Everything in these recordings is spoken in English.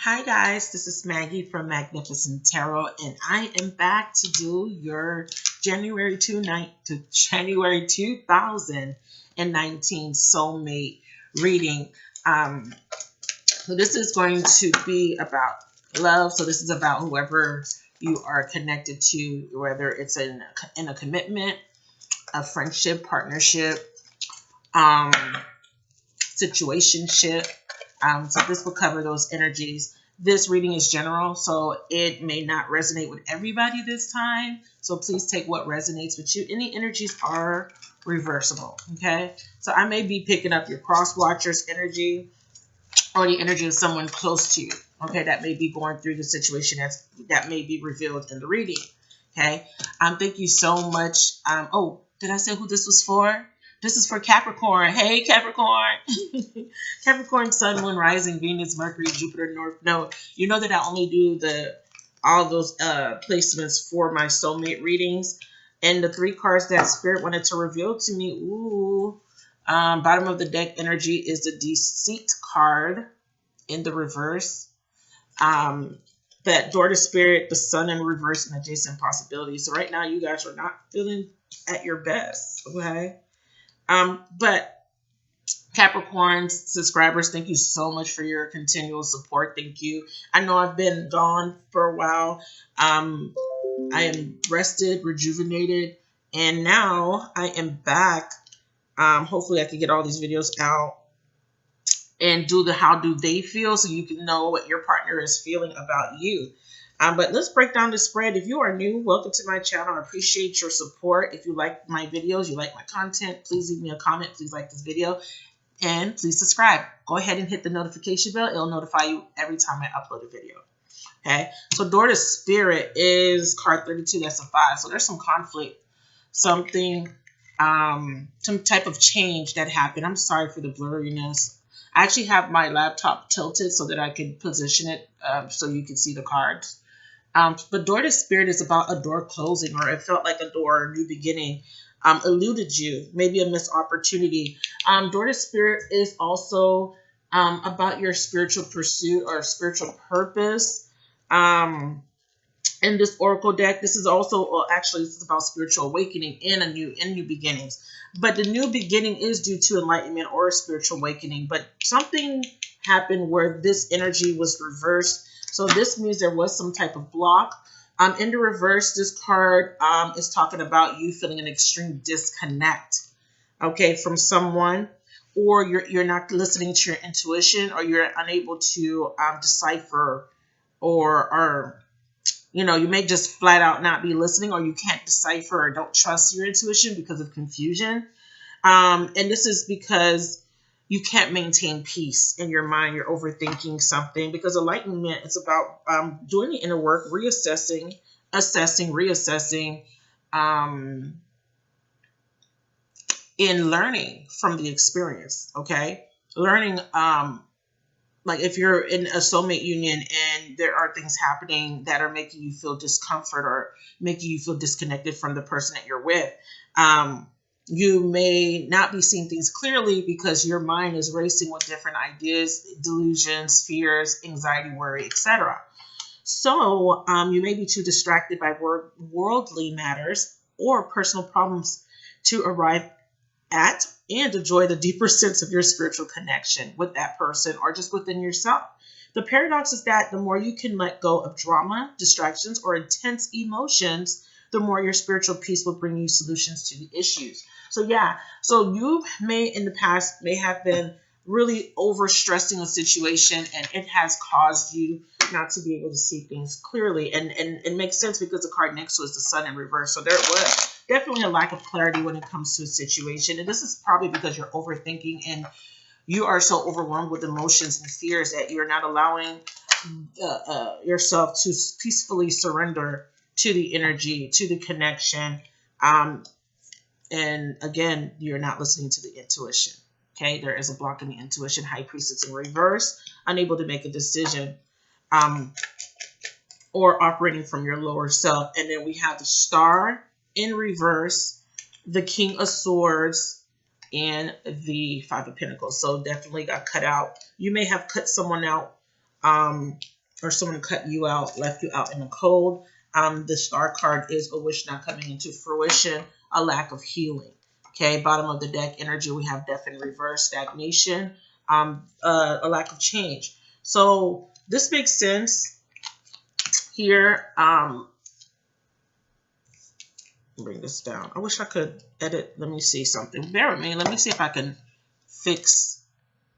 Hi guys, this is Maggie from Magnificent Tarot, and I am back to do your January 2019 Soulmate reading. Um, so this is going to be about love. So this is about whoever you are connected to, whether it's in a commitment, a friendship, partnership, um, situationship. So this will cover those energies. This reading is general, so it may not resonate with everybody this time. So please take what resonates with you. Any energies are reversible, okay? So I may be picking up your cross watchers energy or the energy of someone close to you, okay, that may be going through the situation that may be revealed in the reading, okay? Thank you so much. Oh, did I say who this was for? This is for Capricorn. Hey, Capricorn. Capricorn, Sun, Moon, Rising, Venus, Mercury, Jupiter, North Node. You know that I only do all those placements for my soulmate readings. And the three cards that Spirit wanted to reveal to me, bottom of the deck energy is the Deceit card in the reverse. That door to Spirit, the Sun in reverse, and adjacent possibilities. So right now you guys are not feeling at your best, okay? But Capricorn subscribers, thank you so much for your continual support. Thank you. I know I've been gone for a while. I am rested, rejuvenated, and now I am back. Hopefully I can get all these videos out and do the how do they feel so you can know what your partner is feeling about you. But let's break down the spread. If you are new, welcome to my channel. I appreciate your support. If you like my videos, you like my content, please leave me a comment. Please like this video and please subscribe. Go ahead and hit the notification bell. It'll notify you every time I upload a video. Okay, so door to Spirit is card 32. That's a 5. So there's some conflict, something, some type of change that happened. I'm sorry for the blurriness. I actually have my laptop tilted so that I can position it so you can see the cards. But door to Spirit is about a door closing, or it felt like a door, a new beginning, eluded you, maybe a missed opportunity. Door to Spirit is also about your spiritual pursuit or spiritual purpose. In this oracle deck, this is also, well, actually, this is about spiritual awakening and new beginnings. But the new beginning is due to enlightenment or a spiritual awakening. But something happened where this energy was reversed. So this means there was some type of block. In the reverse, this card is talking about you feeling an extreme disconnect, okay, from someone, or you're not listening to your intuition, or you're unable to decipher, or you may just flat out not be listening, or you can't decipher or don't trust your intuition because of confusion. And this is because you can't maintain peace in your mind. You're overthinking something, because enlightenment is about doing the inner work, reassessing, reassessing, in learning from the experience. Okay, learning. Like if you're in a soulmate union and there are things happening that are making you feel discomfort or making you feel disconnected from the person that you're with, you may not be seeing things clearly because your mind is racing with different ideas, delusions, fears, anxiety, worry, etc. So you may be too distracted by worldly matters or personal problems to arrive at and enjoy the deeper sense of your spiritual connection with that person or just within yourself. The paradox is that the more you can let go of drama, distractions, or intense emotions, the more your spiritual peace will bring you solutions to the issues. So yeah, so you may in the past may have been really overstressing a situation, and it has caused you not to be able to see things clearly. And it makes sense because the card next to it is the Sun in reverse. So there was definitely a lack of clarity when it comes to a situation. And this is probably because you're overthinking and you are so overwhelmed with emotions and fears that you're not allowing yourself to peacefully surrender to the energy, to the connection. And again, you're not listening to the intuition. Okay, there is a block in the intuition. High Priestess in reverse, unable to make a decision, or operating from your lower self. And then we have the Star in reverse, the King of Swords, and the Five of Pentacles. So definitely got cut out. You may have cut someone out or someone cut you out, left you out in the cold. The star card is a wish not coming into fruition, a lack of healing. Okay, bottom of the deck energy, we have death in reverse, stagnation, a lack of change. So this makes sense here. Bring this down. I wish I could edit. Let me see something. Bear with me. Let me see if I can fix.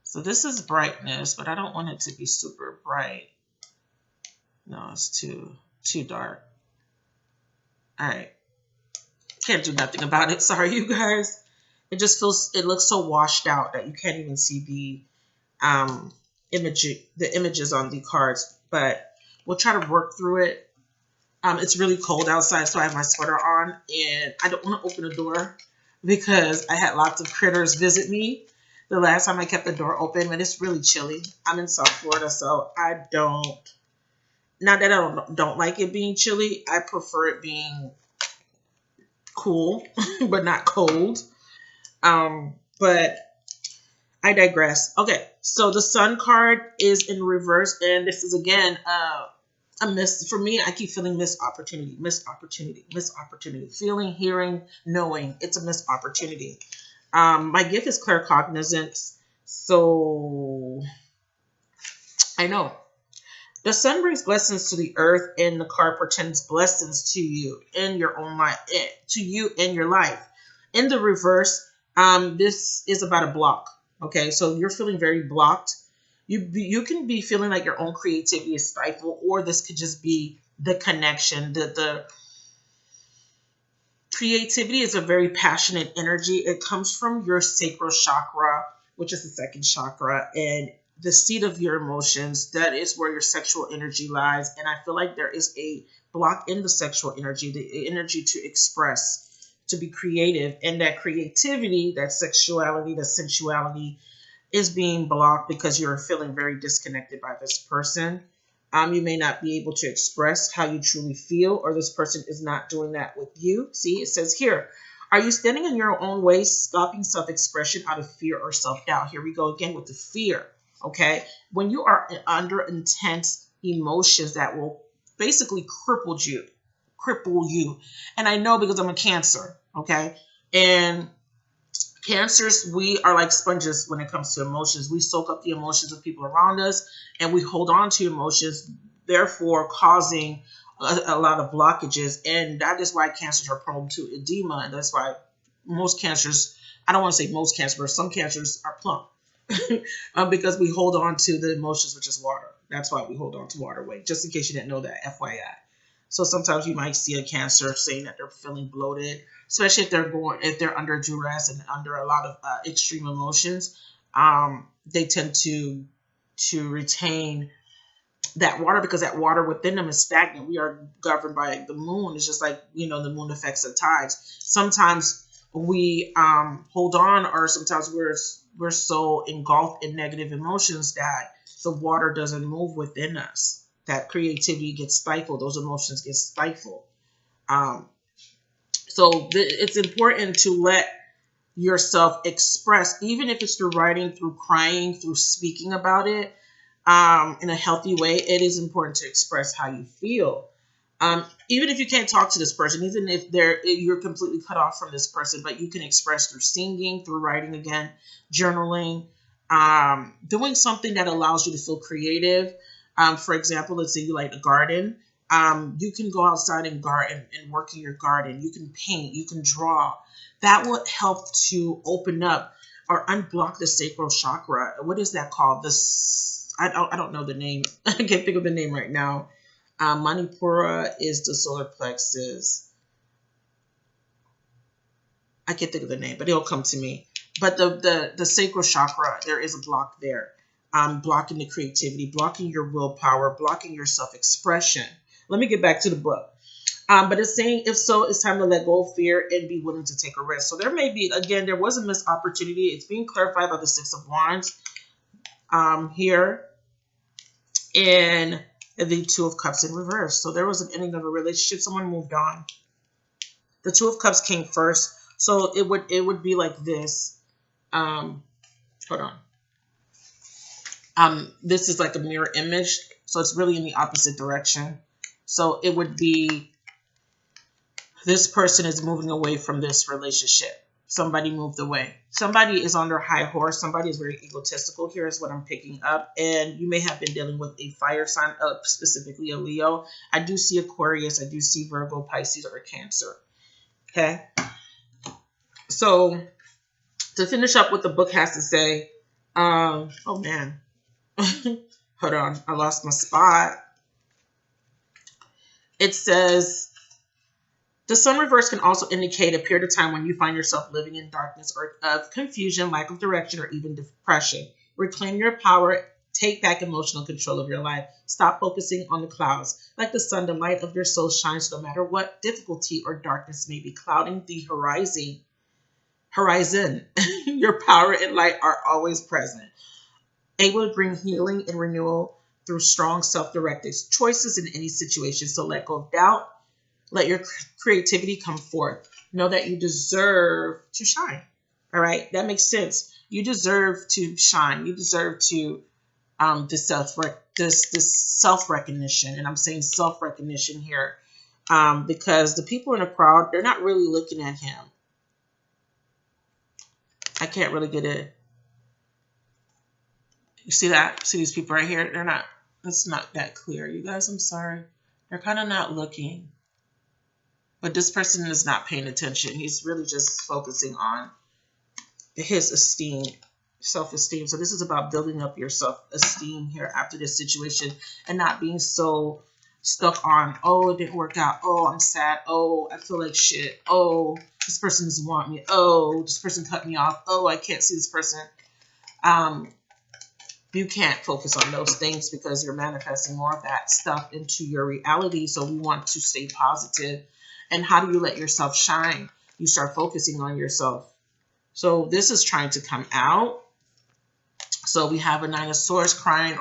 So this is brightness, but I don't want it to be super bright. No, it's too dark. All right. Can't do nothing about it. Sorry, you guys. It just feels, it looks so washed out that you can't even see the images on the cards. But we'll try to work through it. It's really cold outside, so I have my sweater on, and I don't want to open the door because I had lots of critters visit me the last time I kept the door open, but it's really chilly. I'm in South Florida, so I don't, not that I don't like it being chilly. I prefer it being cool, but not cold. But I digress. Okay, so the Sun card is in reverse, and this is again a miss for me. I keep feeling missed opportunity, missed opportunity, missed opportunity. Feeling, hearing, knowing. It's a missed opportunity. My gift is claircognizance, so I know. The sun brings blessings to the earth, and the card portends blessings to you in your own life, to you in your life. In the reverse, this is about a block. Okay, so you're feeling very blocked. You can be feeling like your own creativity is stifled, or this could just be the connection. The creativity is a very passionate energy. It comes from your sacral chakra, which is the second chakra, and the seat of your emotions. That is where your sexual energy lies. And I feel like there is a block in the sexual energy, the energy to express, to be creative. And that creativity, that sexuality, that sensuality is being blocked because you're feeling very disconnected by this person. You may not be able to express how you truly feel, or this person is not doing that with you. See, it says here, are you standing in your own way, stopping self-expression out of fear or self-doubt? Here we go again with the fear. Okay, when you are under intense emotions that will basically cripple you. And I know because I'm a Cancer. Okay, and Cancers, we are like sponges when it comes to emotions. We soak up the emotions of people around us, and we hold on to emotions, therefore causing a lot of blockages. And that is why cancers are prone to edema. And that's why most cancers, I don't want to say most cancers, but some cancers are plump because we hold on to the emotions, which is water. That's why we hold on to water weight, just in case you didn't know that, FYI. So sometimes you might see a Cancer saying that they're feeling bloated, especially if they're under duress and under a lot of extreme emotions. They tend to retain that water because that water within them is stagnant. We are governed by the moon. It's just like, the moon affects the tides. Sometimes we hold on, or sometimes we're so engulfed in negative emotions that the water doesn't move within us. That creativity gets stifled. Those emotions get stifled. So it's important to let yourself express, even if it's through writing, through crying, through speaking about it in a healthy way. It is important to express how you feel. Even if you can't talk to this person, even if you're completely cut off from this person, but you can express through singing, through writing again, journaling, doing something that allows you to feel creative. For example, let's say you like a garden. You can go outside and garden and work in your garden. You can paint, you can draw. That will help to open up or unblock the sacral chakra. What is that called? I don't know the name. I can't think of the name right now. Manipura is the solar plexus. I can't think of the name, but it'll come to me. But the sacral chakra, there is a block there. Blocking the creativity, blocking your willpower, blocking your self-expression. Let me get back to the book. But it's saying, if so, it's time to let go of fear and be willing to take a risk. So there may be, again, there was a missed opportunity. It's being clarified by the Six of Wands here, and the Two of Cups in reverse. So there was an ending of a relationship. Someone moved on. The Two of Cups came first. So it would be like this. Hold on. This is like a mirror image, so it's really in the opposite direction. So it would be this person is moving away from this relationship. Somebody moved away. Somebody is on their high horse. Somebody is very egotistical. Here is what I'm picking up. And you may have been dealing with a fire sign, specifically a Leo. I do see Aquarius. I do see Virgo, Pisces, or Cancer. Okay. So to finish up what the book has to say, oh man, hold on. I lost my spot. It says, the sun reverse can also indicate a period of time when you find yourself living in darkness or of confusion, lack of direction, or even depression. Reclaim your power. Take back emotional control of your life. Stop focusing on the clouds. Like the sun, the light of your soul shines no matter what difficulty or darkness may be clouding the horizon. Your power and light are always present, able to bring healing and renewal through strong self-directed choices in any situation. So let go of doubt. Let your creativity come forth. Know that you deserve to shine. All right, that makes sense. You deserve to shine. You deserve to this self-recognition, and I'm saying self-recognition here because the people in the crowd, they're not really looking at him. I can't really get it. You see that? See these people right here? They're not. It's not that clear, you guys. I'm sorry. They're kind of not looking. But this person is not paying attention. He's really just focusing on his esteem, self-esteem. So this is about building up your self-esteem here after this situation and not being so stuck on, oh, it didn't work out. Oh, I'm sad. Oh, I feel like shit. Oh, this person doesn't want me. Oh, this person cut me off. Oh, I can't see this person. You can't focus on those things because you're manifesting more of that stuff into your reality. So we want to stay positive. And how do you let yourself shine? You start focusing on yourself. So this is trying to come out. So we have a Nine of Swords, crying,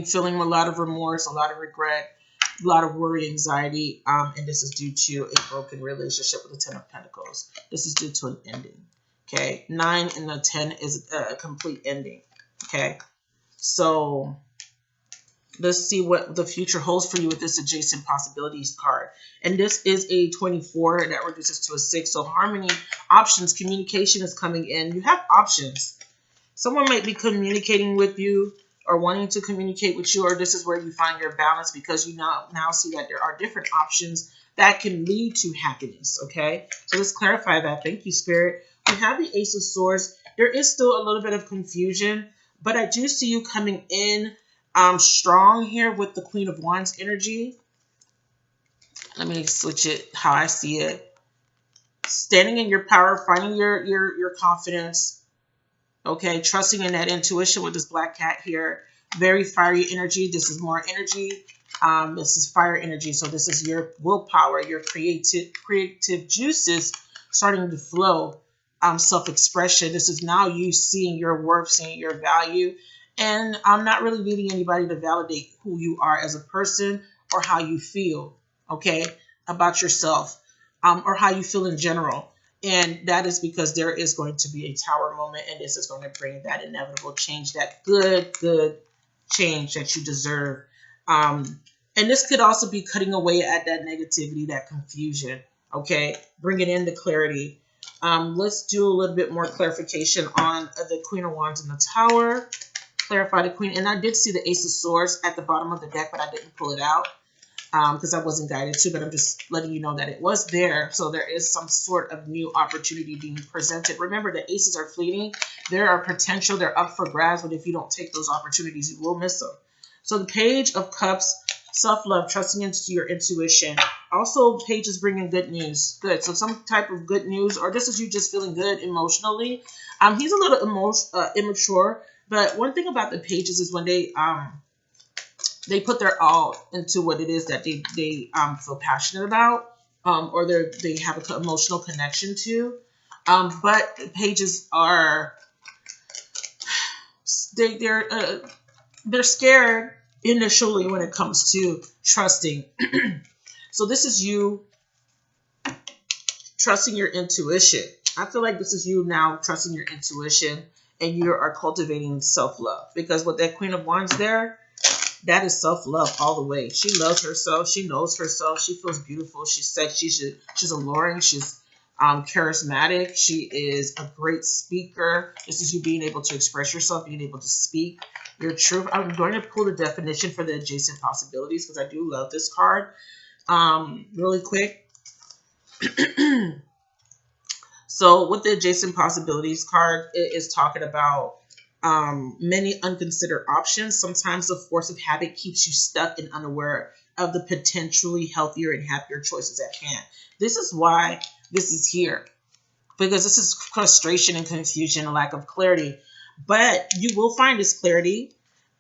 feeling a lot of remorse, a lot of regret, a lot of worry, anxiety. And this is due to a broken relationship with the Ten of Pentacles. This is due to an ending. Okay. 9 and the 10 is a complete ending. Okay. So let's see what the future holds for you with this adjacent possibilities card. And this is a 24 that reduces to a 6. So harmony, options, communication is coming in. You have options. Someone might be communicating with you or wanting to communicate with you, or this is where you find your balance because you now see that there are different options that can lead to happiness. Okay, so let's clarify that. Thank you, Spirit. We have the Ace of Swords. There is still a little bit of confusion, but I do see you coming in strong here with the Queen of Wands energy. Let me switch it how I see it. Standing in your power, finding your confidence. Okay, trusting in that intuition with this black cat here. Very fiery energy. This is more energy. This is fire energy. So this is your willpower, your creative juices starting to flow. Self-expression. This is now you seeing your worth, seeing your value. And I'm not really needing anybody to validate who you are as a person or how you feel, okay, about yourself, or how you feel in general. And that is because there is going to be a tower moment, and this is going to bring that inevitable change, that good change that you deserve. And this could also be cutting away at that negativity, that confusion, okay, bringing in the clarity. Let's do a little bit more clarification on the Queen of Wands and the Tower. Clarify the Queen. And I did see the Ace of Swords at the bottom of the deck, but I didn't pull it out because I wasn't guided to, but I'm just letting you know that it was there. So there is some sort of new opportunity being presented. Remember, the aces are fleeting. There are potential. They're up for grabs, but if you don't take those opportunities, you will miss them. So the Page of Cups, self-love, trusting into your intuition. Also, Page is bringing good news. Good. So some type of good news, or this is you just feeling good emotionally. He's a little immature. But one thing about the Pages is when they put their all into what it is that they feel passionate about, or they have an emotional connection to. But the Pages are they're scared initially when it comes to trusting. So this is you trusting your intuition. I feel like this is you now trusting your intuition and you are cultivating self-love. Because with that Queen of Wands there, that is self-love all the way. She loves herself. She knows herself. She feels beautiful. She's sexy. She's alluring. She's charismatic. She is a great speaker. This is you being able to express yourself, being able to speak your truth. I'm going to pull the definition for the adjacent possibilities because I do love this card. Really quick. So with the adjacent possibilities card, it is talking about many unconsidered options. Sometimes the force of habit keeps you stuck and unaware of the potentially healthier and happier choices at hand. This is why this is here, because this is frustration and confusion and lack of clarity. But you will find this clarity.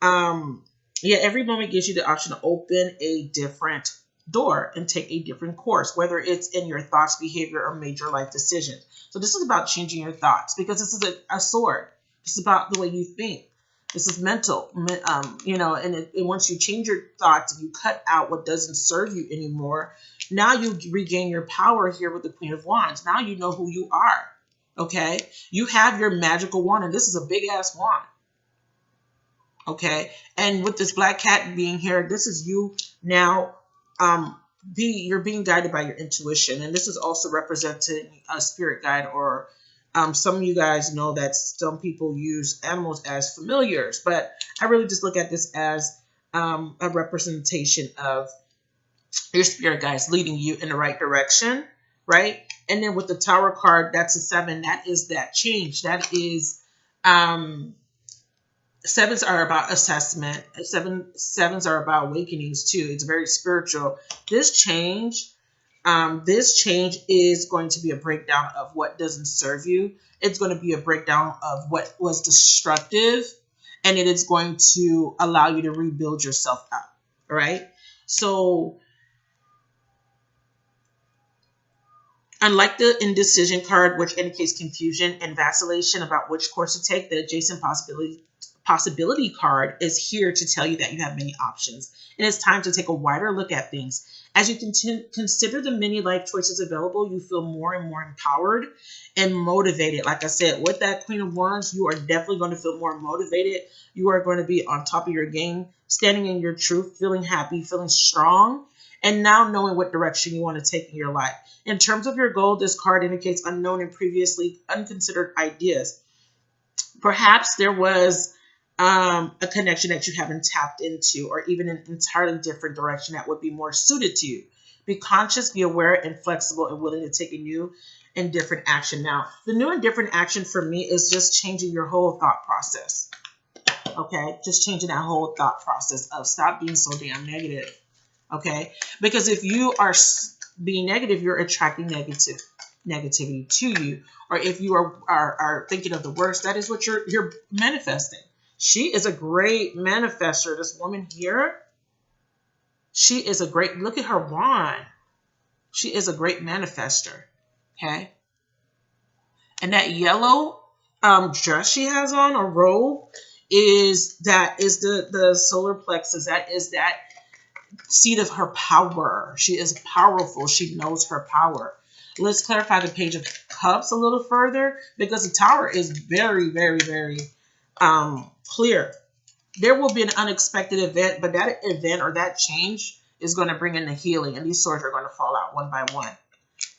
Yeah, every moment gives you the option to open a different door and take a different course, whether it's in your thoughts, behavior, or major life decisions. So this is about changing your thoughts, because this is a sword. This is about the way you think. This is mental, and once you change your thoughts and you cut out what doesn't serve you anymore, now you regain your power here with the Queen of Wands. Now you know who you are, okay? You have your magical wand, and this is a big-ass wand, okay? And with this black cat being here, this is you now you're being guided by your intuition, and this is also representing a spirit guide, or some of you guys know that some people use animals as familiars, but I really just look at this as a representation of your spirit guides leading you in the right direction, right? And then with the Tower card, that's a 7. That is that change. That is sevens are about assessment. Sevens are about awakenings too. It's very spiritual. This change is going to be a breakdown of what doesn't serve you. It's going to be a breakdown of what was destructive, and it is going to allow you to rebuild yourself up. All right. So unlike the indecision card, which indicates confusion and vacillation about which course to take, the adjacent possibility card is here to tell you that you have many options, and it's time to take a wider look at things. As you consider the many life choices available, you feel more and more empowered and motivated. Like I said, with that Queen of Wands, you are definitely going to feel more motivated. You are going to be on top of your game, standing in your truth, feeling happy, feeling strong, and now knowing what direction you want to take in your life. In terms of your goal, this card indicates unknown and previously unconsidered ideas. Perhaps there was a connection that you haven't tapped into, or even an entirely different direction that would be more suited to you. Be conscious, be aware, and flexible, and willing to take a new and different action. Now, the new and different action for me is just changing your whole thought process. Okay, just changing that whole thought process of stop being so damn negative. Okay, because if you are being negative, you're attracting negativity to you. Or if you are thinking of the worst, that is what you're manifesting. She is a great manifester. This woman here, she is a great, look at her wand. She is a great manifester. Okay. And that yellow dress she has on, a robe, is the solar plexus. That is that seat of her power. She is powerful. She knows her power. Let's clarify the Page of Cups a little further, because the Tower is very, very, very clear. There will be an unexpected event, but that event or that change is going to bring in the healing, and these swords are going to fall out one by one.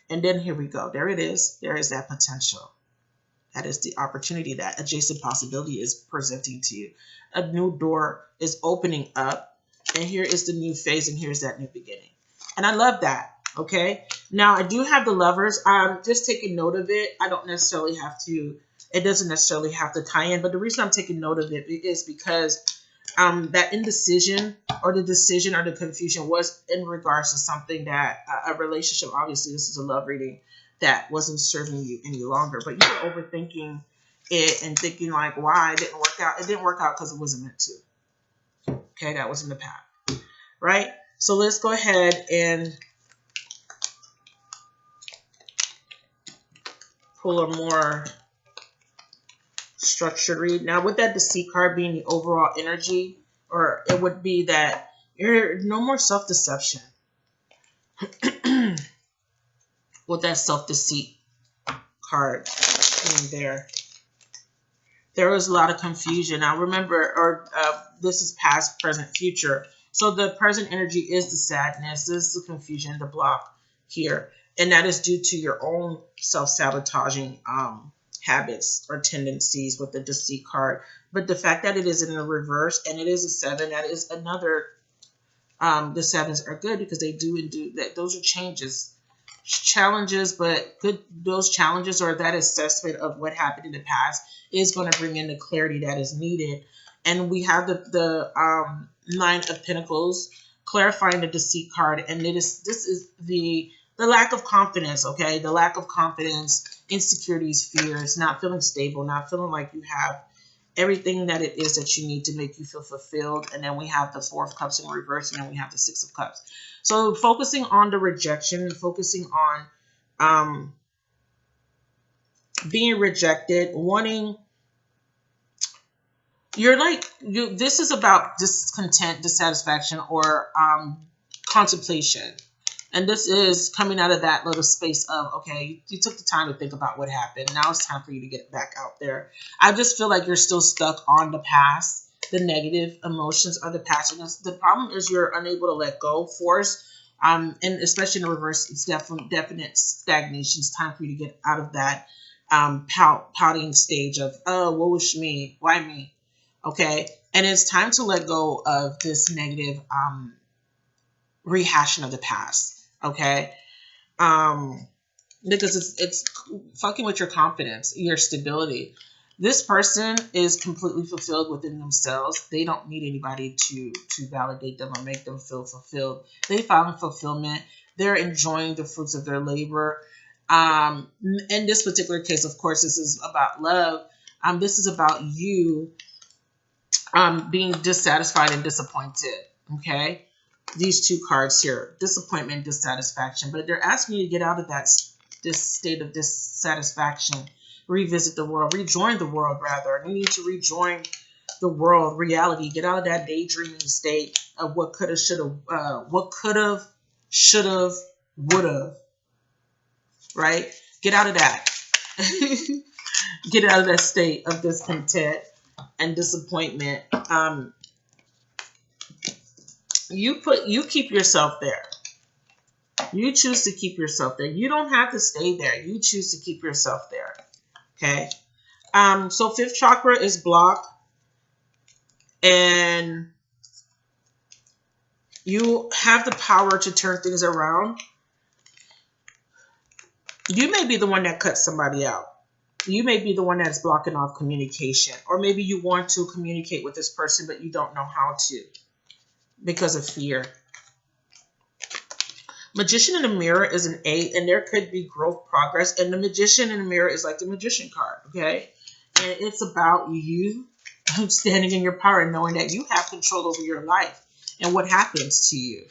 And then here we go. There it is. There is that potential. That is the opportunity that adjacent possibility is presenting to you. A new door is opening up, and here is the new phase, and here's that new beginning. And I love that. Okay. Now I do have the Lovers. Just taking note of it. I don't necessarily have to. It doesn't necessarily have to tie in, but the reason I'm taking note of it is because that indecision or the decision or the confusion was in regards to something that a relationship. Obviously, this is a love reading that wasn't serving you any longer, but you were overthinking it and thinking like, why it didn't work out. It didn't work out because it wasn't meant to. Okay, that was in the past, right? So let's go ahead and pull a more structured read. Now, with that Deceit card being the overall energy, or it would be that you're no more self-deception. With that self-deceit card in there. There was a lot of confusion. Now remember, or this is past, present, future. So the present energy is the sadness, this is the confusion, the block here. And that is due to your own self-sabotaging habits or tendencies with the deceit card. But the fact that it is in the reverse and it is a 7, that is another, the 7s are good because they do that. Those are challenges, but good. Those challenges or that assessment of what happened in the past is going to bring in the clarity that is needed. And we have the 9 of Pentacles clarifying the deceit card, and this is the lack of confidence. Okay, the lack of confidence, insecurities, fears, not feeling stable, not feeling like you have everything that it is that you need to make you feel fulfilled. And then we have the 4 of Cups in reverse, and then we have the 6 of Cups. So focusing on the rejection, focusing on being rejected, wanting, you're like, this is about discontent, dissatisfaction, or contemplation. And this is coming out of that little space of, okay, you took the time to think about what happened. Now it's time for you to get back out there. I just feel like you're still stuck on the past. The negative emotions of the past. And the problem is you're unable to let go, force. And especially in the reverse, it's definite stagnation. It's time for you to get out of that pouting stage of, oh, what was me? Why me? Okay. And it's time to let go of this negative rehashing of the past. Okay. Because it's fucking with your confidence, your stability. This person is completely fulfilled within themselves. They don't need anybody to validate them or make them feel fulfilled. They found fulfillment. They're enjoying the fruits of their labor. In this particular case, of course, this is about love. This is about you being dissatisfied and disappointed. Okay. These 2 cards here, disappointment, dissatisfaction, but they're asking you to get out of this state of dissatisfaction, revisit the world, rejoin the world rather. You need to rejoin the world, reality, get out of that daydreaming state of what could have, should have, would have, right? Get out of that. Get out of that state of discontent and disappointment. You keep yourself there. You choose to keep yourself there. You don't have to stay there. You choose to keep yourself there. Okay. So 5th chakra is blocked, and you have the power to turn things around. You may be the one that cuts somebody out. You may be the one that's blocking off communication, or maybe you want to communicate with this person, but you don't know how to because of fear. Magician in the mirror is an 8, and there could be growth, progress. And the Magician in the mirror is like the Magician card, okay? And it's about you standing in your power and knowing that you have control over your life and what happens to you.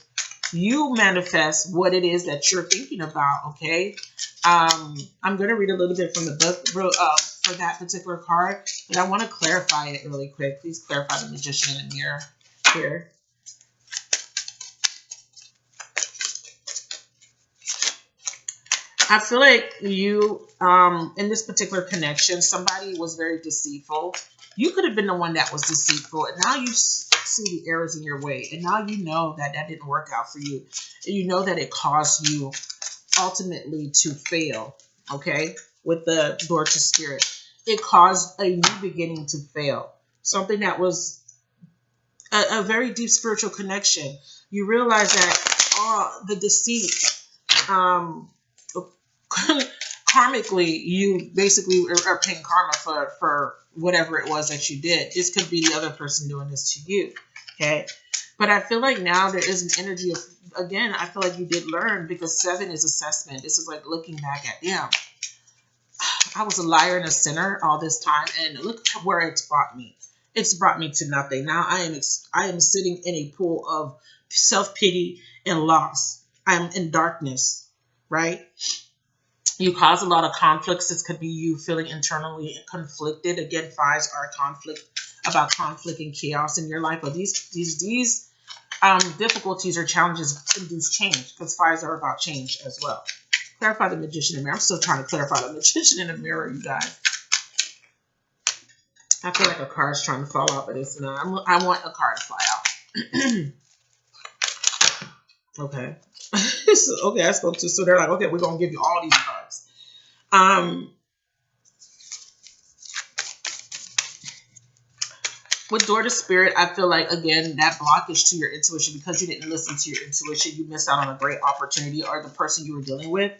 You manifest what it is that you're thinking about, okay? I'm going to read a little bit from the book for that particular card, but I want to clarify it really quick. Please clarify the Magician in the mirror here. I feel like you, in this particular connection, somebody was very deceitful. You could have been the one that was deceitful, and now you see the errors in your way, and now you know that that didn't work out for you, and you know that it caused you ultimately to fail, okay, with the door to spirit. It caused a new beginning to fail, something that was a very deep spiritual connection. You realize that the deceit, karmically, you basically are paying karma for whatever it was that you did. This could be the other person doing this to you, okay? But I feel like now there is an energy of, again, I feel like you did learn, because 7 is assessment. This is like looking back at, damn, I was a liar and a sinner all this time, and look where it's brought me. It's brought me to nothing. Now I am sitting in a pool of self-pity and loss. I'm in darkness, right? You cause a lot of conflicts. This could be you feeling internally conflicted. Again, 5s are about conflict and chaos in your life. But these difficulties or challenges induce change, because 5s are about change as well. Clarify the Magician in the mirror. I'm still trying to clarify the Magician in the mirror, you guys. I feel like a card is trying to fall out, but it's not. I want a card to fly out. Okay. So, okay, I spoke to, so they're like, okay, we're going to give you all these cards. With Door to Spirit, I feel like, again, that blockage to your intuition, because you didn't listen to your intuition, you missed out on a great opportunity, or the person you were dealing with.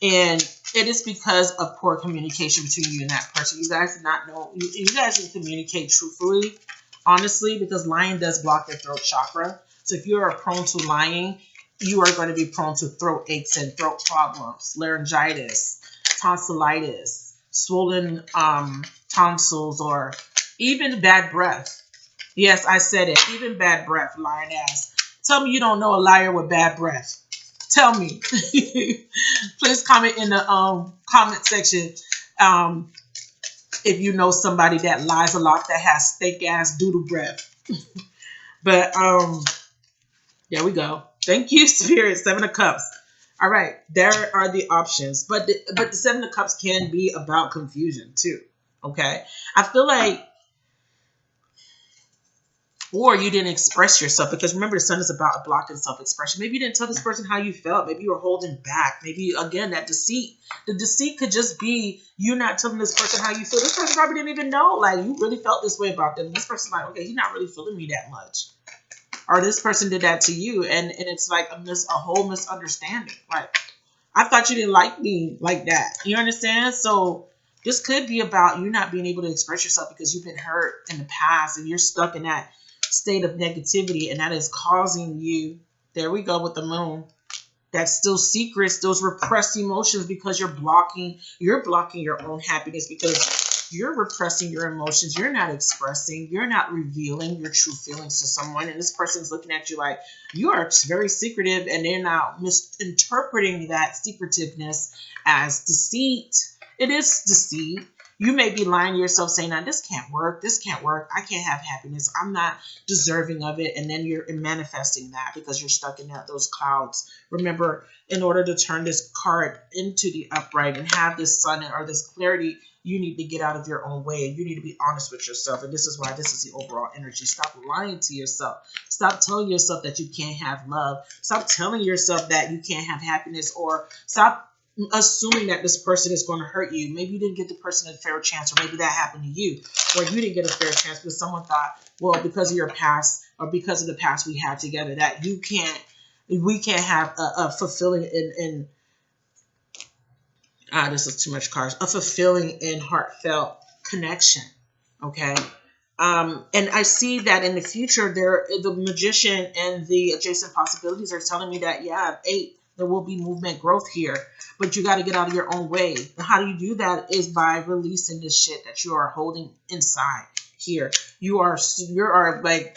And it is because of poor communication between you and that person. You guys did not know. You guys didn't communicate truthfully, honestly, because lying does block your throat chakra. So if you are prone to lying, you are going to be prone to throat aches and throat problems, laryngitis, tonsillitis, swollen tonsils, or even bad breath. Yes, I said it. Even bad breath, lying ass. Tell me you don't know a liar with bad breath. Tell me. Please comment in the comment section if you know somebody that lies a lot, that has thick ass doodle breath. But there we go. Thank you, Spirit. 7 of Cups. All right, there are the options, but the 7 of Cups can be about confusion too. Okay, I feel like, or you didn't express yourself, because remember, the Sun is about blocking self-expression. Maybe you didn't tell this person how you felt. Maybe you were holding back. Maybe, again, that deceit. The deceit could just be you not telling this person how you feel. This person probably didn't even know. Like, you really felt this way about them. This person's like, okay, he's not really feeling me that much. Or this person did that to you. And it's like a whole misunderstanding. Like, I thought you didn't like me like that. You understand? So this could be about you not being able to express yourself because you've been hurt in the past and you're stuck in that state of negativity, and that is causing you, there we go with the Moon, that's still secrets, those repressed emotions, because you're blocking your own happiness, because you're repressing your emotions. You're not expressing, you're not revealing your true feelings to someone, and this person's looking at you like you are very secretive, and they're now misinterpreting that secretiveness as deceit. It is deceit. You may be lying to yourself saying, now, this can't work. This can't work. I can't have happiness. I'm not deserving of it. And then you're manifesting that because you're stuck in those clouds. Remember, in order to turn this card into the upright and have this sun or this clarity, you need to get out of your own way. You need to be honest with yourself. And this is why this is the overall energy. Stop lying to yourself. Stop telling yourself that you can't have love. Stop telling yourself that you can't have happiness, or stop assuming that this person is going to hurt you. Maybe you didn't get the person a fair chance, or maybe that happened to you, or you didn't get a fair chance because someone thought, well, because of your past or because of the past we had together, that we can't have a fulfilling this is too much cards, a fulfilling and heartfelt connection. Okay. And I see that in the future, the Magician and the adjacent possibilities are telling me that, yeah, 8, there will be movement growth here, but you got to get out of your own way. And how do you do that? Is by releasing this shit that you are holding inside here. You are like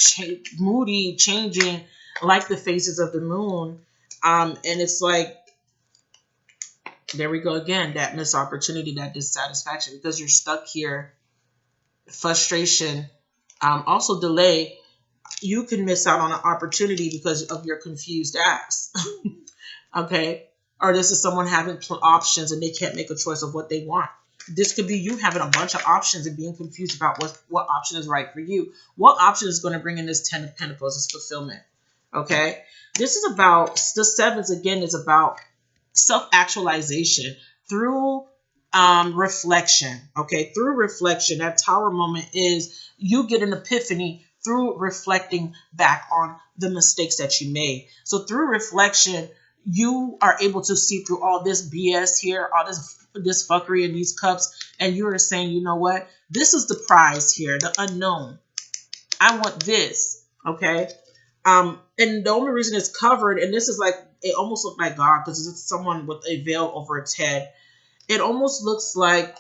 moody, changing like the phases of the moon. And it's like, there we go again, that missed opportunity, that dissatisfaction, because you're stuck here. Frustration, also delay. You can miss out on an opportunity because of your confused ass. Okay, or this is someone having options and they can't make a choice of what they want. This could be you having a bunch of options and being confused about what option is right for you. What option is going to bring in this 10 of Pentacles is fulfillment. Okay, this is about the 7s again, is about self-actualization through reflection. Okay, through reflection. That Tower moment is you get an epiphany through reflecting back on the mistakes that you made. So through reflection, you are able to see through all this BS here, all this fuckery in these cups, and you are saying, you know what? This is the prize here, the unknown. I want this. Okay. And the only reason it's covered, and this is like, it almost looked like God, because it's someone with a veil over its head. It almost looks like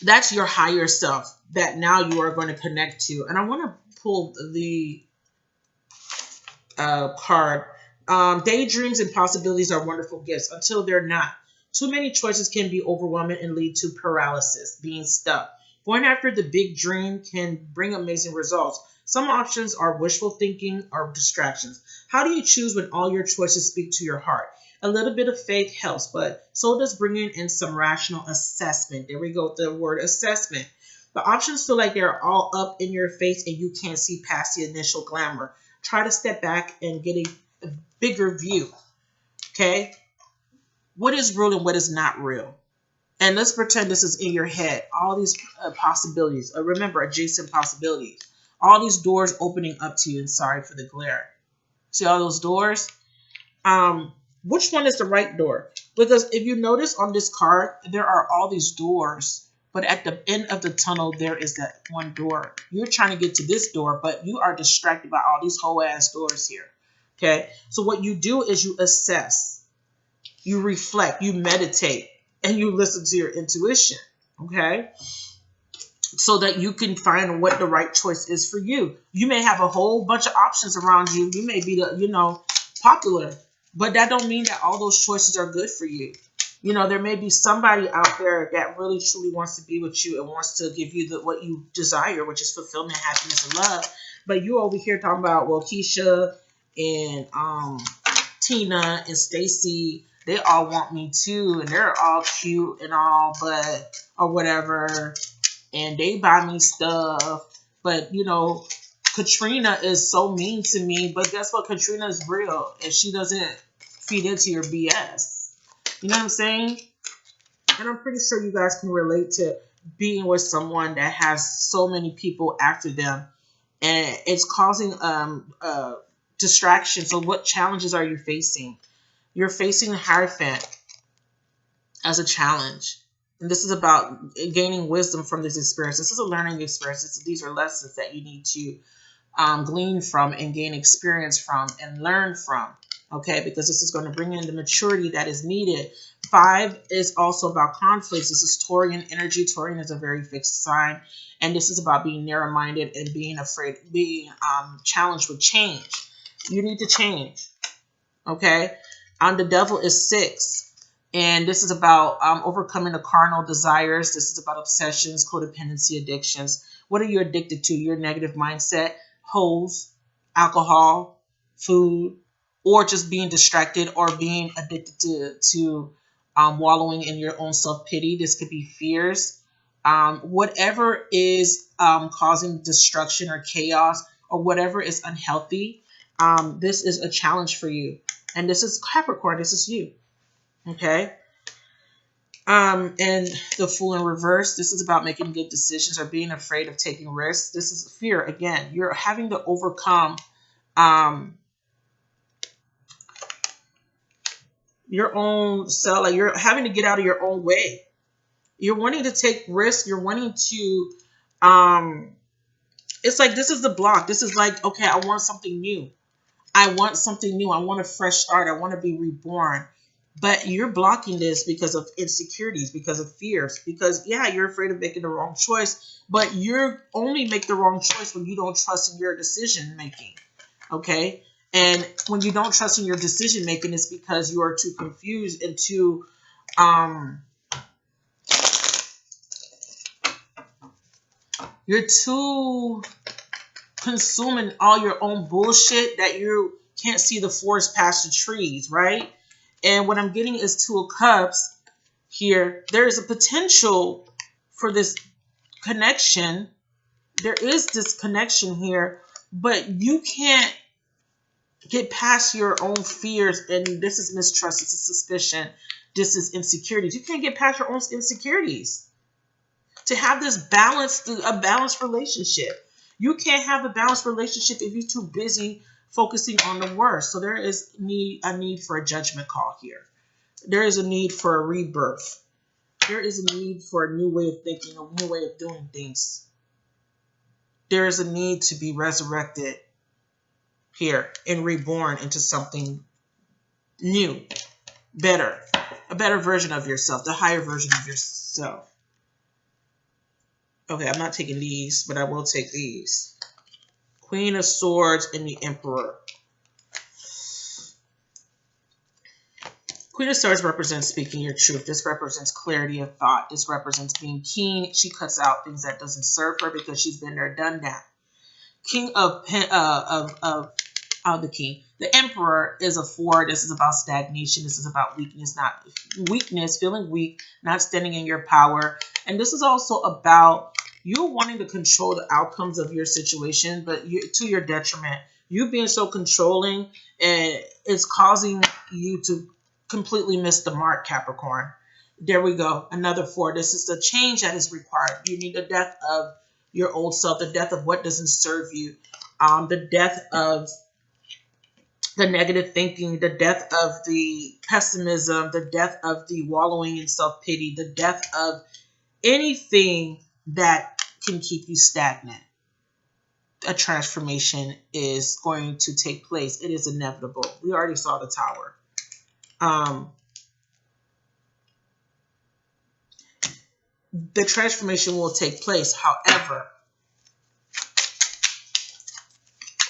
that's your higher self that now you are going to connect to. And I want to pull the card. Daydreams and possibilities are wonderful gifts until they're not. Too many choices can be overwhelming and lead to paralysis, being stuck. Going after the big dream can bring amazing results. Some options are wishful thinking or distractions. How do you choose when all your choices speak to your heart? A little bit of faith helps, but so does bringing in some rational assessment. There we go with the word assessment. The options feel like they're all up in your face and you can't see past the initial glamour. Try to step back and get a bigger view. Okay? What is real and what is not real? And let's pretend this is in your head. All these possibilities. Remember, adjacent possibilities. All these doors opening up to you. And sorry for the glare. See all those doors? Which one is the right door? Because if you notice on this card, there are all these doors. But at the end of the tunnel, there is that one door. You're trying to get to this door, but you are distracted by all these whole ass doors here. Okay? So what you do is you assess. You reflect. You meditate. And you listen to your intuition. Okay? So that you can find what the right choice is for you. You may have a whole bunch of options around you. You may be the, popular. But that don't mean that all those choices are good for you. There may be somebody out there that really truly wants to be with you and wants to give you what you desire, which is fulfillment, happiness, and love. But you over here talking about, well, Keisha and Tina and Stacy, they all want me too, and they're all cute and all, but or whatever, and they buy me stuff. But Katrina is so mean to me. But guess what? Katrina is real, and she doesn't feed into your BS. You know what I'm saying? And I'm pretty sure you guys can relate to being with someone that has so many people after them, and it's causing distraction. So what challenges are you facing? You're facing Hierophant as a challenge. And this is about gaining wisdom from this experience. This is a learning experience. These are lessons that you need to glean from and gain experience from and learn from. Okay, because this is going to bring in the maturity that is needed. 5 is also about conflicts. This is Taurian energy. Taurian is a very fixed sign. And this is about being narrow-minded and being afraid, being challenged with change. You need to change. Okay? The devil is 6. And this is about overcoming the carnal desires. This is about obsessions, codependency, addictions. What are you addicted to? Your negative mindset, hoes, alcohol, food, or just being distracted or being addicted to wallowing in your own self-pity. This could be fears. Whatever is causing destruction or chaos or whatever is unhealthy, this is a challenge for you. And this is Capricorn. This is you. Okay? And the Fool in reverse. This is about making good decisions or being afraid of taking risks. This is fear. Again, you're having to overcome your own self. Like you're having to get out of your own way. You're wanting to take risks. You're wanting to it's like this is the block. This is like, okay, I want something new. I want something new. I want a fresh start. I want to be reborn. But you're blocking this because of insecurities, because of fears, because, yeah, you're afraid of making the wrong choice, but you only make the wrong choice when you don't trust in your decision making. Okay? And when you don't trust in your decision making, it's because you are too confused and too you're too consuming all your own bullshit that you can't see the forest past the trees, right? And what I'm getting is 2 of Cups here. There is a potential for this connection. There is this connection here, but you can't get past your own fears. And this is mistrust. This is suspicion. This is insecurities. You can't get past your own insecurities to have this a balanced relationship. You can't have a balanced relationship if you're too busy focusing on the worst. So there is a need for a judgment call here. There is a need for a rebirth. There is a need for a new way of thinking, a new way of doing things. There is a need to be resurrected here and reborn into something new, better, a better version of yourself, the higher version of yourself. Okay, I'm not taking these, but I will take these. Queen of Swords and the Emperor. Queen of Swords represents speaking your truth. This represents clarity of thought. This represents being keen. She cuts out things that doesn't serve her because she's been there, done that. King of the King. The Emperor is a 4. This is about stagnation. This is about weakness, feeling weak, not standing in your power. And this is also about You're wanting to control the outcomes of your situation, but to your detriment. You being so controlling, and it's causing you to completely miss the mark, Capricorn. There we go. Another 4. This is the change that is required. You need the death of your old self, the death of what doesn't serve you, the death of the negative thinking, the death of the pessimism, the death of the wallowing in self-pity, the death of anything that can keep you stagnant. A transformation is going to take place. It is inevitable. We already saw the Tower. The transformation will take place. However,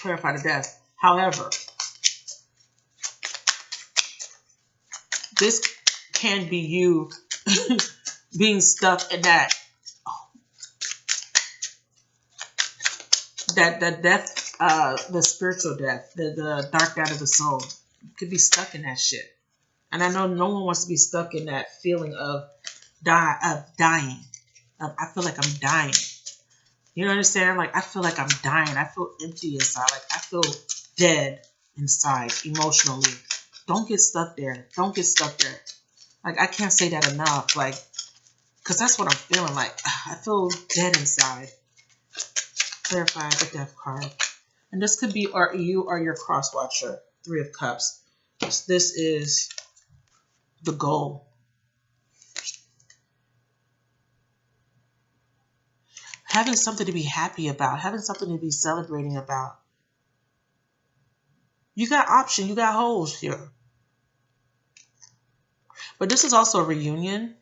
clarify the death. However, this can be you being stuck in that death, the spiritual death, the dark night of the soul. You could be stuck in that shit. And I know no one wants to be stuck in that feeling of dying. I feel like I'm dying. You understand? Like, I feel like I'm dying. I feel empty inside. Like, I feel dead inside emotionally. Don't get stuck there. Don't get stuck there. Like, I can't say that enough. Like, because that's what I'm feeling like. I feel dead inside. Clarify the death card. And this could be you or your cross watcher. 3 of Cups. This is the goal. Having something to be happy about. Having something to be celebrating about. You got option. You got holes here. But this is also a reunion.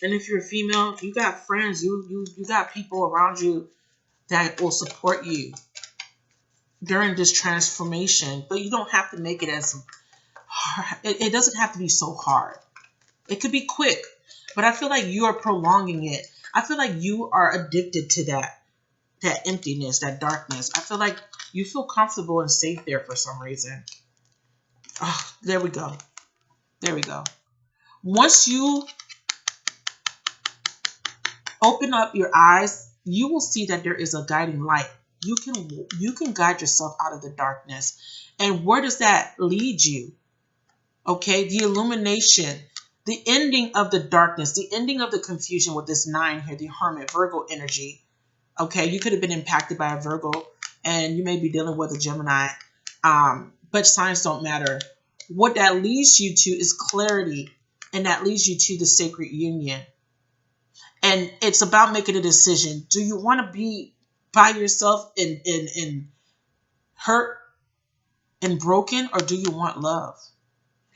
And if you're a female, you got friends. You got people around you that will support you during this transformation. But you don't have to make it as hard. It doesn't have to be so hard. It could be quick. But I feel like you are prolonging it. I feel like you are addicted to that emptiness, that darkness. I feel like you feel comfortable and safe there for some reason. Oh, there we go. There we go. Once you open up your eyes, you will see that there is a guiding light. You can guide yourself out of the darkness. And where does that lead you? Okay, the illumination, the ending of the darkness, the ending of the confusion with this 9 here, the Hermit, Virgo energy. Okay, you could have been impacted by a Virgo, and you may be dealing with a Gemini, but signs don't matter. What that leads you to is clarity, and that leads you to the sacred union. And it's about making a decision. Do you want to be by yourself in hurt and broken, or do you want love?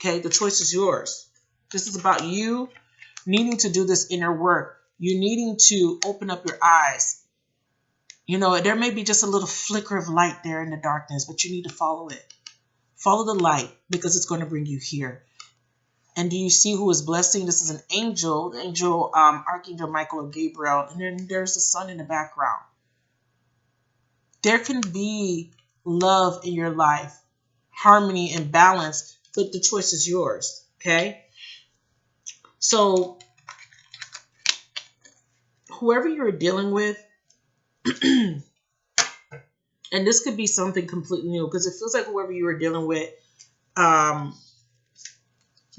Okay, the choice is yours. This is about you needing to do this inner work. You needing to open up your eyes. You know, there may be just a little flicker of light there in the darkness, but you need to follow it. Follow the light, because it's going to bring you here. And do you see who is blessing? This is an angel, the angel, Archangel Michael or Gabriel, and then there's the sun in the background. There can be love in your life, harmony and balance, but the choice is yours, okay? So, whoever you're dealing with, and this could be something completely new, because it feels like whoever you are dealing with,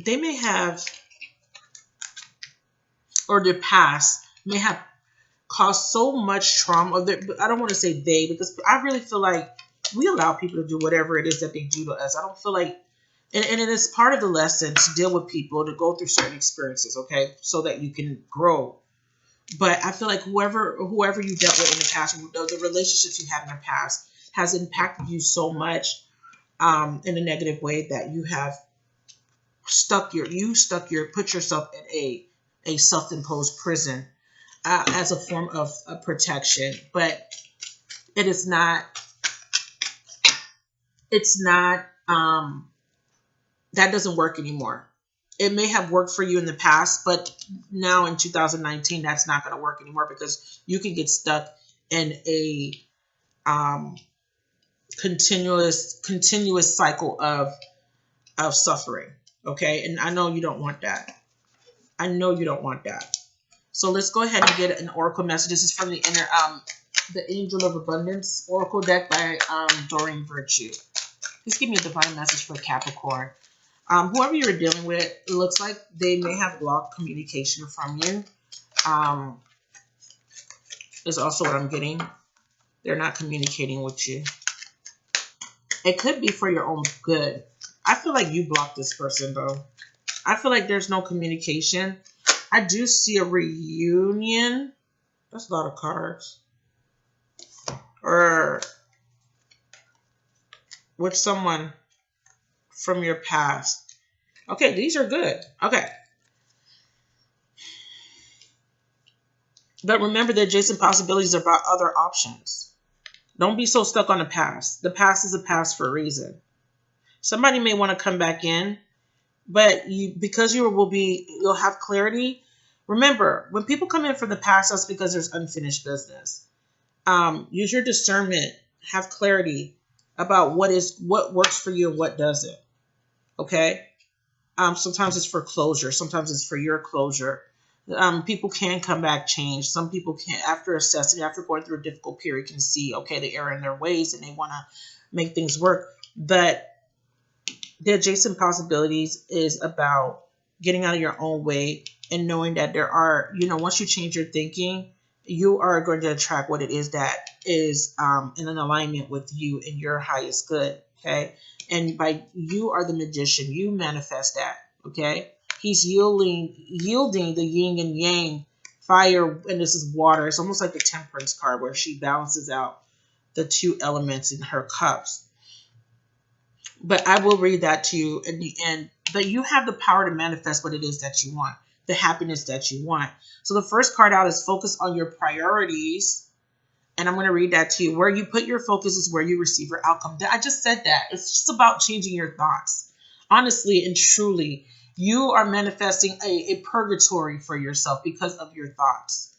they may have, or their past may have caused so much trauma. I don't want to say they, because I really feel like we allow people to do whatever it is that they do to us. I don't feel like, and it is part of the lesson to deal with people, to go through certain experiences, okay, so that you can grow. But I feel like whoever you dealt with in the past, the relationships you had in the past, has impacted you so much in a negative way that you have put yourself in a self-imposed prison as a form of protection. But it's not that doesn't work anymore. It may have worked for you in the past, but now in 2019, that's not going to work anymore, because you can get stuck in a continuous cycle of suffering. Okay, and I know you don't want that. I know you don't want that. So let's go ahead and get an oracle message. This is from the inner the Angel of Abundance Oracle deck by Doreen Virtue. Please give me a divine message for Capricorn. Whoever you're dealing with, it looks like they may have blocked communication from you. Is also what I'm getting. They're not communicating with you. It could be for your own good. I feel like you blocked this person, though. I feel like there's no communication. I do see a reunion. That's a lot of cards. Or with someone from your past. Okay, these are good. Okay. But remember, the adjacent possibilities are about other options. Don't be so stuck on the past. The past is a past for a reason. Somebody may want to come back in, but because you'll have clarity. Remember, when people come in from the past, that's because there's unfinished business. Use your discernment. Have clarity about what works for you and what doesn't. Okay. Sometimes it's for closure. Sometimes it's for your closure. People can come back changed. Some people can, after assessing, after going through a difficult period, can see, okay, the error in their ways and they want to make things work. But the adjacent possibilities is about getting out of your own way and knowing that there are, once you change your thinking, you are going to attract what it is that is in an alignment with you and your highest good. Okay. And by you are the magician, you manifest that. Okay. He's yielding the yin and yang, fire, and this is water. It's almost like the temperance card where she balances out the two elements in her cups. But I will read that to you in the end. But you have the power to manifest what it is that you want, the happiness that you want. So the first card out is focus on your priorities. And I'm going to read that to you. Where you put your focus is where you receive your outcome. I just said that. It's just about changing your thoughts. Honestly and truly, you are manifesting a purgatory for yourself because of your thoughts.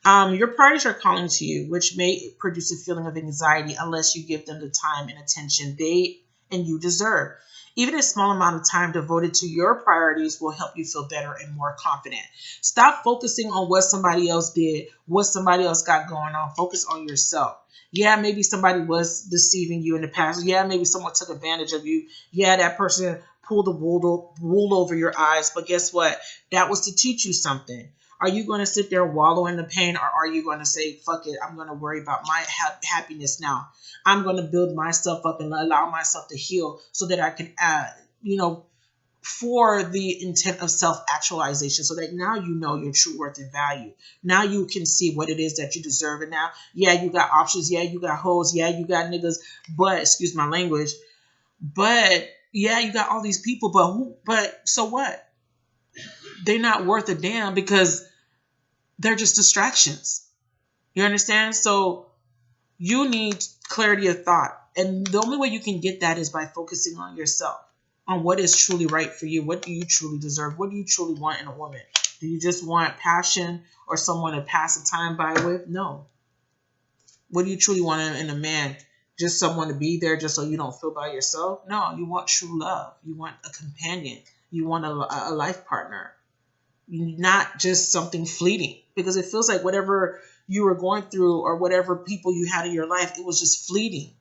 Your priorities are calling to you, which may produce a feeling of anxiety unless you give them the time and attention they and you deserve. Even a small amount of time devoted to your priorities will help you feel better and more confident. Stop focusing on what somebody else did, what somebody else got going on. Focus on yourself. Yeah, maybe somebody was deceiving you in the past. Yeah, maybe someone took advantage of you. Yeah, that person pulled the wool over your eyes. But guess what? That was to teach you something. Are you going to sit there and wallow in the pain, or are you going to say, fuck it, I'm going to worry about my happiness now. I'm going to build myself up and allow myself to heal so that I can, for the intent of self-actualization, so that now you know your true worth and value. Now you can see what it is that you deserve. And now, yeah, you got options. Yeah, you got hoes. Yeah, you got niggas. But, excuse my language. But, yeah, you got all these people. But so what? They're not worth a damn because they're just distractions. You understand? So you need clarity of thought. And the only way you can get that is by focusing on yourself, on what is truly right for you. What do you truly deserve? What do you truly want in a woman? Do you just want passion or someone to pass the time by with? No. What do you truly want in a man? Just someone to be there just so you don't feel by yourself? No, you want true love. You want a companion. You want a life partner. Not just something fleeting, because it feels like whatever you were going through or whatever people you had in your life, it was just fleeting.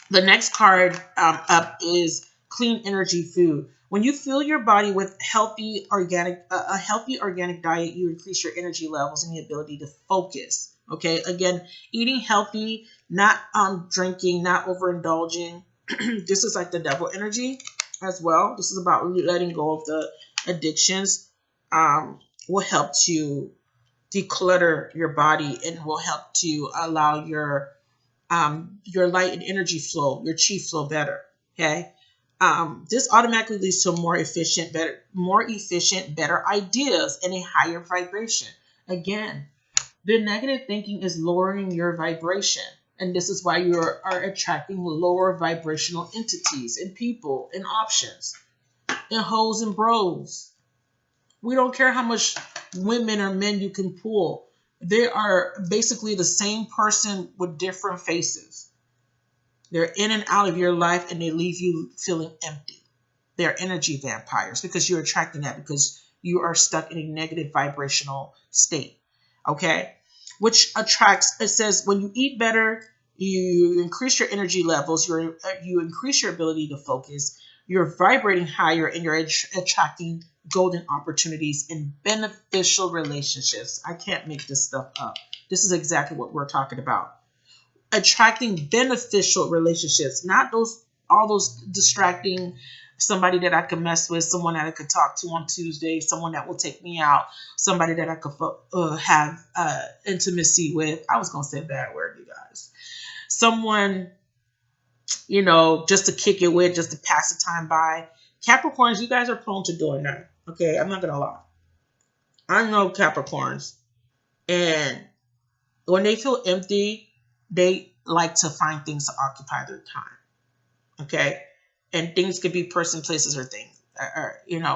The next card up is clean energy food. When you fill your body with a healthy organic diet, you increase your energy levels and the ability to focus. Okay, again, eating healthy, not drinking, not overindulging. This is like the devil energy as well. This is about letting go of the addictions. Will help to declutter your body and will help to allow your light and energy flow, your chi flow better. Okay. This automatically leads to more efficient, better ideas and a higher vibration. Again, the negative thinking is lowering your vibration. And this is why you are attracting lower vibrational entities and people and options and hoes and bros. We don't care how much women or men you can pull. They are basically the same person with different faces. They're in and out of your life and they leave you feeling empty. They're energy vampires because you're attracting that because you are stuck in a negative vibrational state. Okay? Which attracts, it says, when you eat better, you increase your energy levels, you increase your ability to focus, you're vibrating higher, and you're attracting golden opportunities and beneficial relationships. I can't make this stuff up. This is exactly what we're talking about. Attracting beneficial relationships, not all those distracting, somebody that I could mess with, someone that I could talk to on Tuesday, someone that will take me out, somebody that I could have intimacy with. I was going to say a bad word, you guys. Someone, just to kick it with, just to pass the time by. Capricorns, you guys are prone to doing that. Okay, I'm not going to lie. I know Capricorns, and when they feel empty, they like to find things to occupy their time. Okay? And things could be person, places, or things.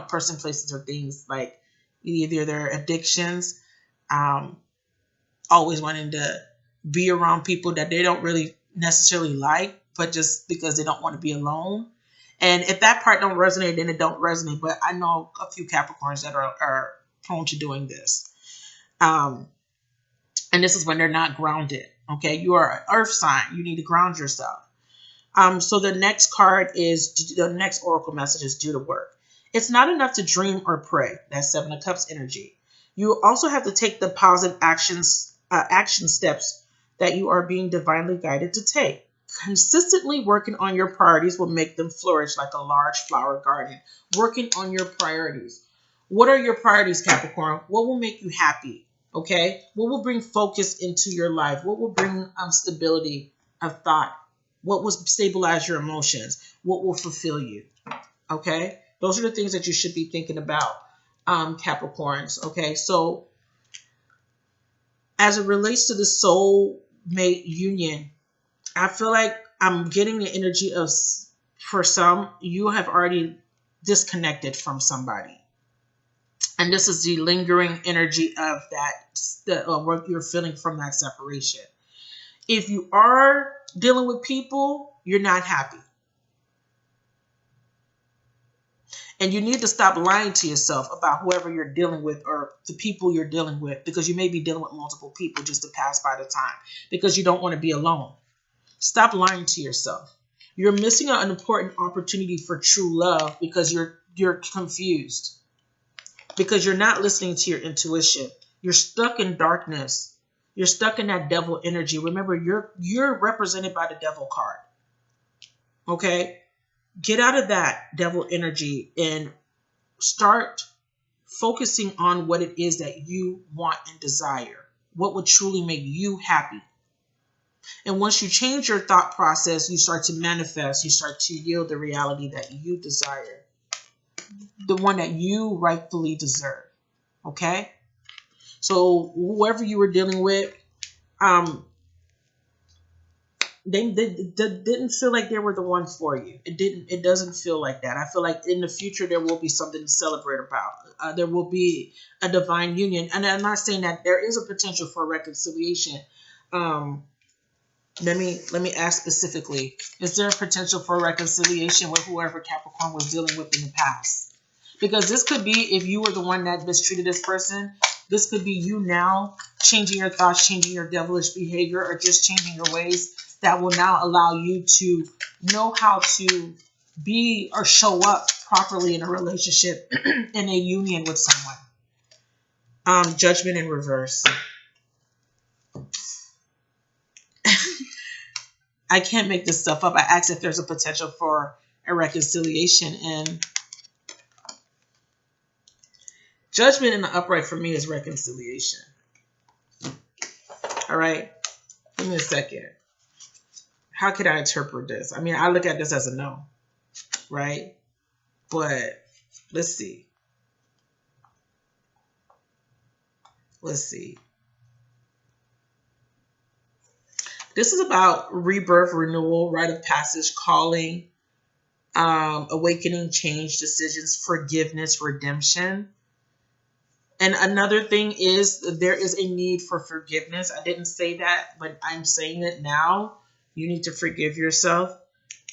Person, places, or things, like either their addictions, always wanting to be around people that they don't really necessarily like, but just because they don't want to be alone. And if that part don't resonate, then it don't resonate. But I know a few Capricorns that are prone to doing this. And this is when they're not grounded. Okay, you are an earth sign. You need to ground yourself. So the next card is, the next oracle message is do the work. It's not enough to dream or pray. That's Seven of Cups energy. You also have to take the positive action steps that you are being divinely guided to take. Consistently working on your priorities will make them flourish like a large flower garden. Working on your priorities. What are your priorities, Capricorn? What will make you happy? Okay? What will bring focus into your life? What will bring stability of thought? What will stabilize your emotions? What will fulfill you? Okay? Those are the things that you should be thinking about, Capricorns. Okay? So, as it relates to the soulmate union, I feel like I'm getting the energy of, for some, you have already disconnected from somebody. And this is the lingering energy of what you're feeling from that separation. If you are dealing with people, you're not happy. And you need to stop lying to yourself about whoever you're dealing with or the people you're dealing with, because you may be dealing with multiple people just to pass by the time because you don't want to be alone. Stop lying to yourself. You're missing an important opportunity for true love because you're confused, because you're not listening to your intuition. You're stuck in darkness. You're stuck in that devil energy. Remember, you're represented by the devil card. Okay? Get out of that devil energy and start focusing on what it is that you want and desire. What would truly make you happy. And once you change your thought process, you start to manifest, you start to yield the reality that you desire. The one that you rightfully deserve. Okay? So whoever you were dealing with, they didn't feel like they were the one for you. It doesn't feel like that. I feel like in the future there will be something to celebrate about. There will be a divine union. And I'm not saying that there is a potential for reconciliation. Let me ask specifically, is there a potential for reconciliation with whoever Capricorn was dealing with in the past? Because this could be, if you were the one that mistreated this person, this could be you now changing your thoughts, changing your devilish behavior, or just changing your ways that will now allow you to know how to be or show up properly in a relationship, in a union with someone. Judgment in reverse. I can't make this stuff up. I asked if there's a potential for a reconciliation, and judgment in the upright for me is reconciliation. All right. Give me a second. How could I interpret this? I mean, I look at this as a no, right? But let's see. Let's see. This is about rebirth, renewal, rite of passage, calling, awakening, change, decisions, forgiveness, redemption. And another thing is there is a need for forgiveness. I didn't say that, but I'm saying it now. You need to forgive yourself.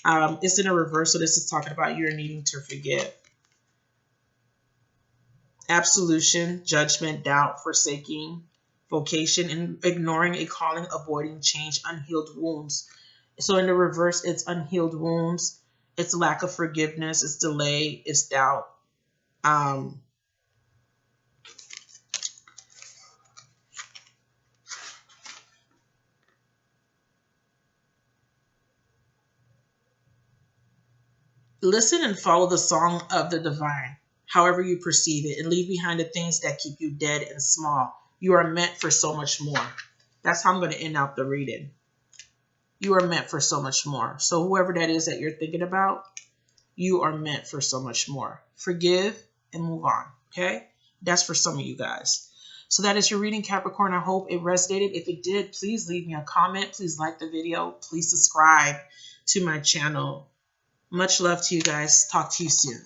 It's in a reverse, so this is talking about you're needing to forgive. Absolution, judgment, doubt, forsaking, vocation, and ignoring a calling, avoiding change, unhealed wounds. So in the reverse, it's unhealed wounds, it's lack of forgiveness, it's delay, it's doubt. Um, Listen and follow the song of the divine, however you perceive it, and leave behind the things that keep you dead and small. You are meant for so much more. That's how I'm going to end out the reading. You are meant for so much more. So whoever that is that you're thinking about, you are meant for so much more. Forgive and move on. Okay? That's for some of you guys. So that is your reading, Capricorn. I hope it resonated. If it did, please leave me a comment. Please like the video. Please subscribe to my channel. Much love to you guys. Talk to you soon.